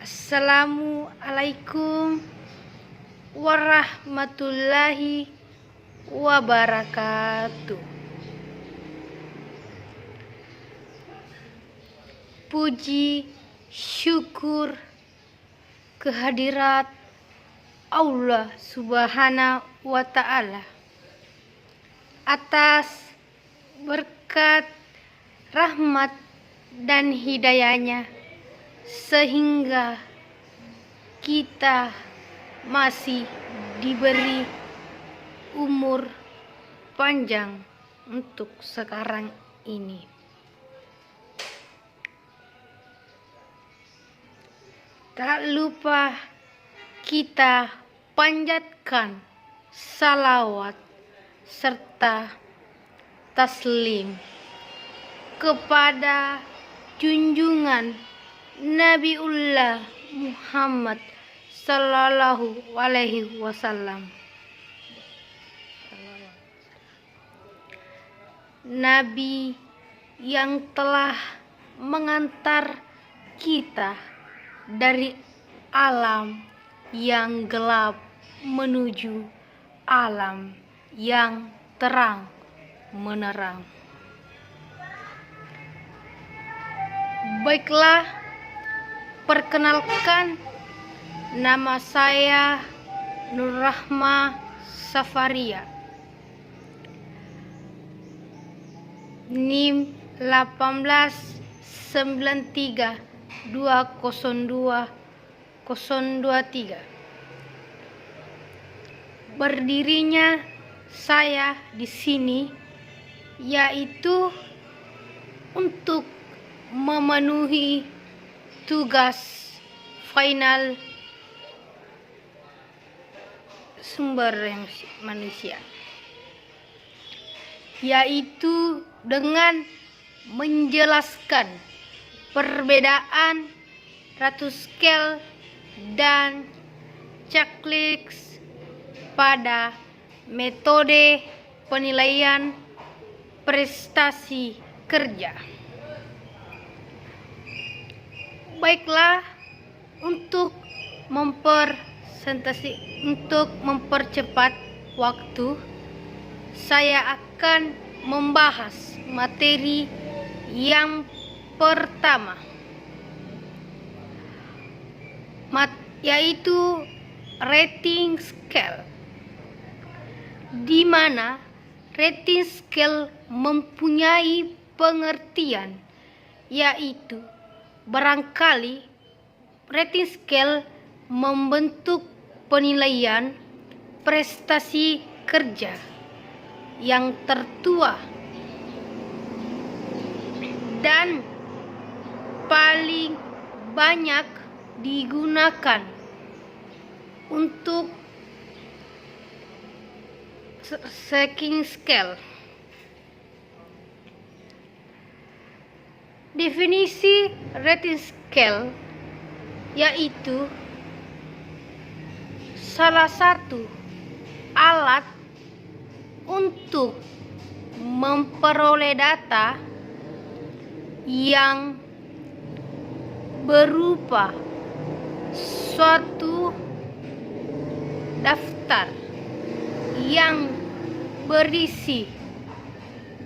Assalamualaikum warahmatullahi wabarakatuh. Puji syukur kehadirat Allah Subhanahu wa Ta'ala atas berkat rahmat dan hidayahnya, sehingga kita masih diberi umur panjang untuk sekarang ini. Tak lupa kita panjatkan salawat serta taslim kepada junjungan Nabiullah Muhammad sallallahu alaihi wasallam, Nabi yang telah mengantar kita dari alam yang gelap menuju alam yang terang menerang. Baiklah, perkenalkan, nama saya Nurrahma Safaria, NIM 18932022023. Berdirinya saya di sini yaitu untuk memenuhi tugas final sumber manusia, yaitu dengan menjelaskan perbedaan ratu scale dan checklist pada metode penilaian prestasi kerja. Baiklah, untuk mempercepat waktu, saya akan membahas materi yang pertama, yaitu rating scale, di mana rating scale mempunyai pengertian, yaitu barangkali rating scale membentuk penilaian prestasi kerja yang tertua dan paling banyak digunakan untuk ranking scale. Definisi rating scale yaitu salah satu alat untuk memperoleh data yang berupa suatu daftar yang berisi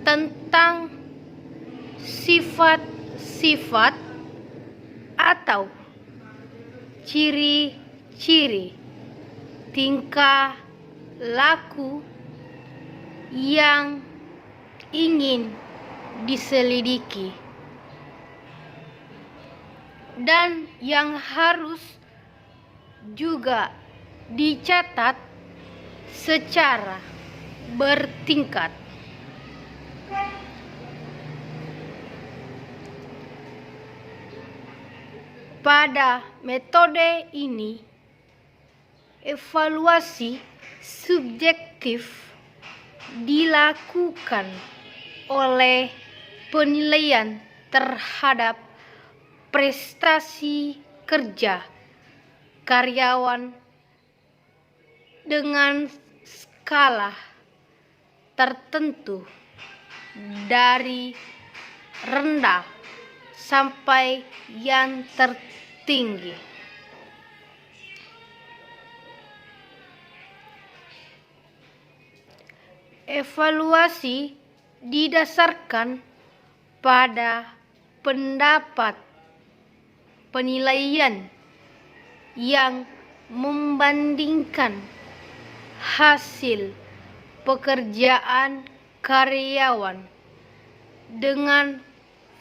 tentang sifat-sifat atau ciri-ciri tingkah laku yang ingin diselidiki dan yang harus juga dicatat secara bertingkat. Pada metode ini, evaluasi subjektif dilakukan oleh penilaian terhadap prestasi kerja karyawan dengan skala tertentu dari rendah sampai yang tertinggi. Evaluasi didasarkan pada pendapat penilaian yang membandingkan hasil pekerjaan karyawan dengan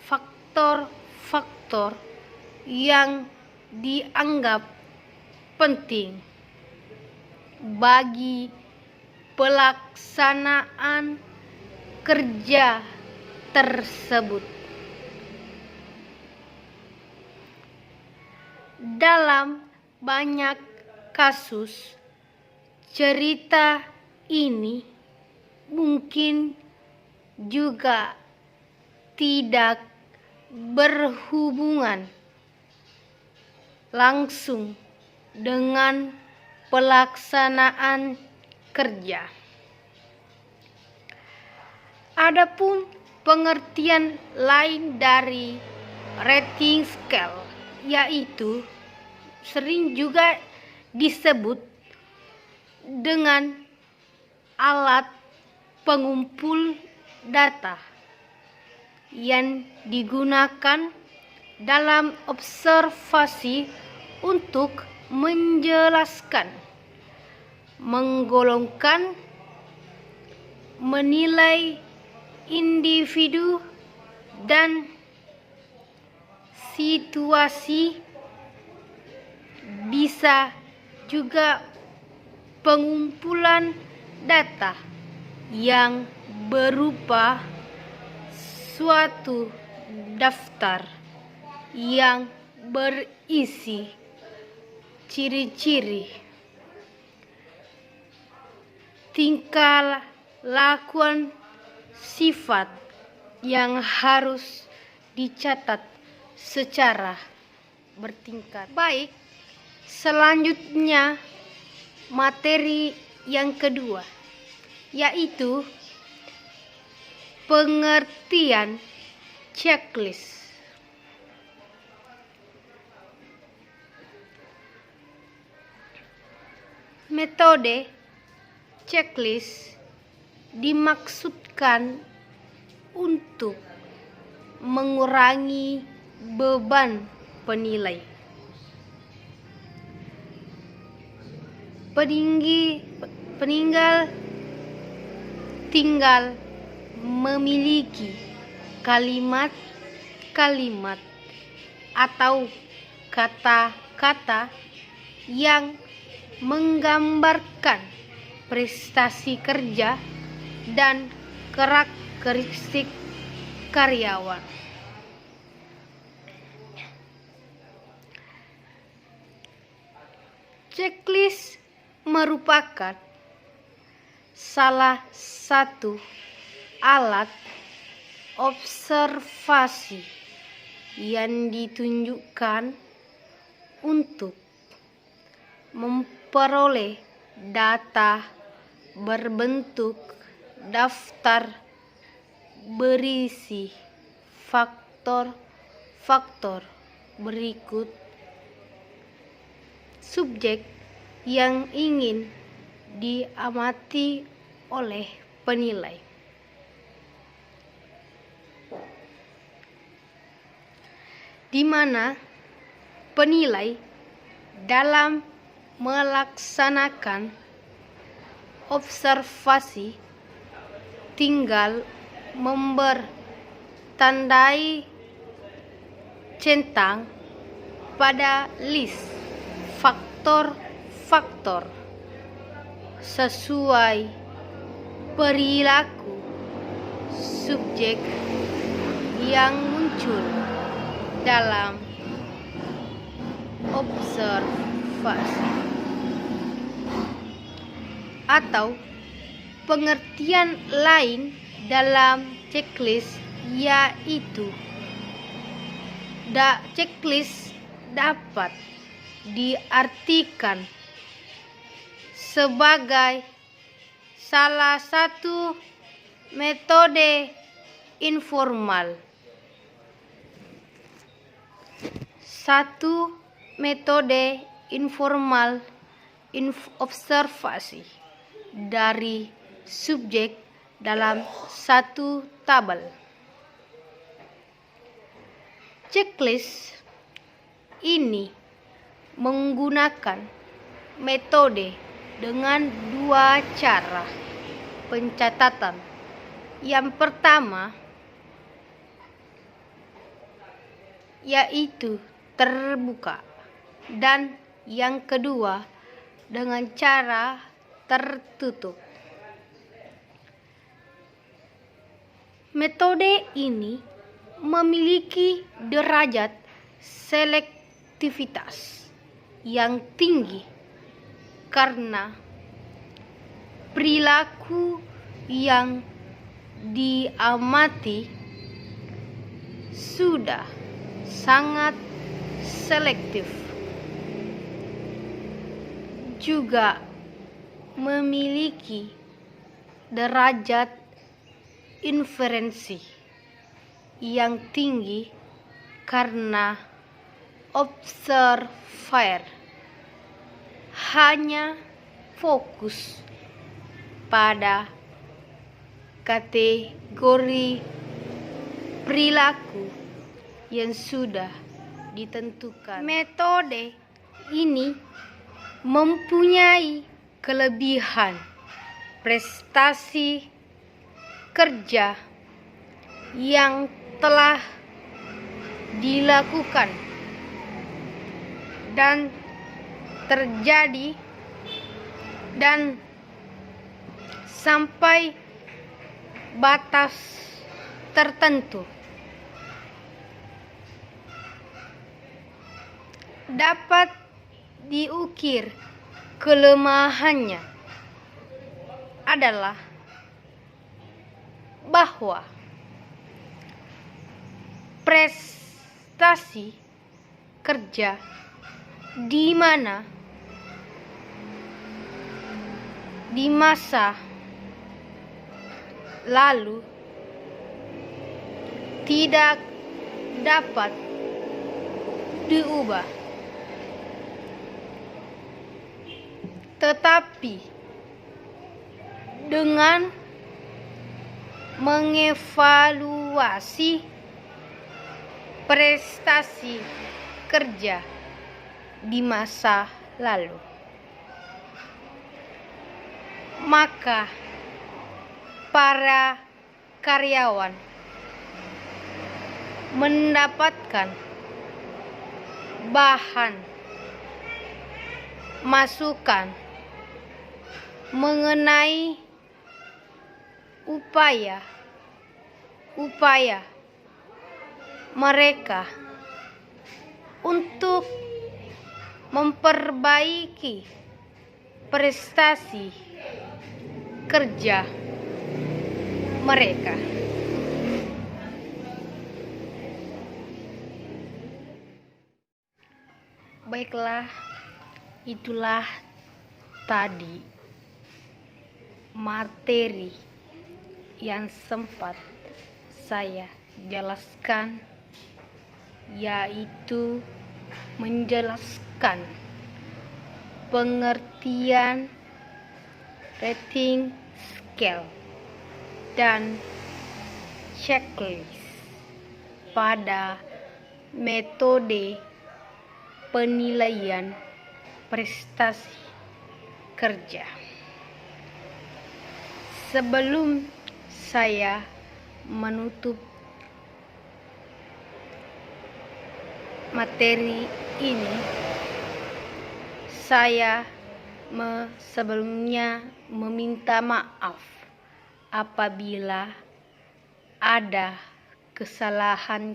faktor-faktor yang dianggap penting bagi pelaksanaan kerja tersebut. Dalam banyak kasus, cerita ini mungkin juga tidak berhubungan langsung dengan pelaksanaan kerja. Adapun pengertian lain dari rating scale, yaitu sering juga disebut dengan alat pengumpul data yang digunakan dalam observasi untuk menjelaskan, menggolongkan, menilai individu dan situasi. Bisa juga pengumpulan data yang berupa suatu daftar yang berisi ciri-ciri, tingkah lakuan, sifat yang harus dicatat secara bertingkat. Baik, selanjutnya materi yang kedua, yaitu pengertian checklist. Metode checklist dimaksudkan untuk mengurangi beban penilai. Peninggal tinggal memiliki kalimat-kalimat atau kata-kata yang menggambarkan prestasi kerja dan karakteristik karyawan. Checklist merupakan salah satu alat observasi yang ditunjukkan untuk memperoleh data berbentuk daftar berisi faktor-faktor berikut: subjek yang ingin diamati oleh penilai, di mana penilai dalam melaksanakan observasi tinggal membertandai centang pada list faktor-faktor sesuai perilaku subjek yang muncul dalam observasi. Atau pengertian lain dalam checklist yaitu checklist dapat diartikan sebagai salah satu metode informal, observasi dari subjek dalam satu tabel. Checklist ini menggunakan metode dengan dua cara pencatatan. Yang pertama yaitu terbuka, dan yang kedua dengan cara tertutup. Metode ini memiliki derajat selektivitas yang tinggi karena perilaku yang diamati sudah sangat selektif. Juga memiliki derajat inferensi yang tinggi karena observer hanya fokus pada kategori perilaku yang sudah ditentukan. Metode ini mempunyai kelebihan prestasi kerja yang telah dilakukan dan terjadi dan sampai batas tertentu dapat diukir. Kelemahannya adalah bahwa prestasi kerja di mana di masa lalu tidak dapat diubah, tetapi dengan mengevaluasi prestasi kerja di masa lalu, maka para karyawan mendapatkan bahan masukan mengenai upaya mereka untuk memperbaiki prestasi kerja mereka. Baiklah, itulah tadi materi yang sempat saya jelaskan, yaitu menjelaskan pengertian rating scale dan checklist pada metode penilaian prestasi kerja. Sebelum saya menutup materi ini, saya sebelumnya meminta maaf apabila ada kesalahan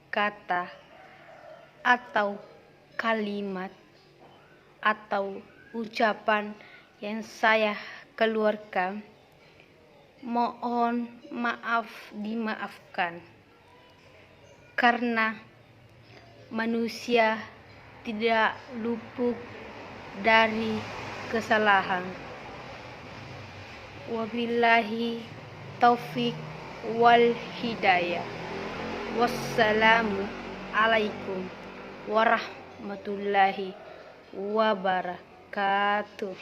kata atau kalimat atau ucapan yang saya keluarkan. Mohon maaf dimaafkan, karena manusia tidak luput dari kesalahan. Wabillahi taufik wal hidayah. Wassalamu alaikum warahmatullahi wabarakatuh.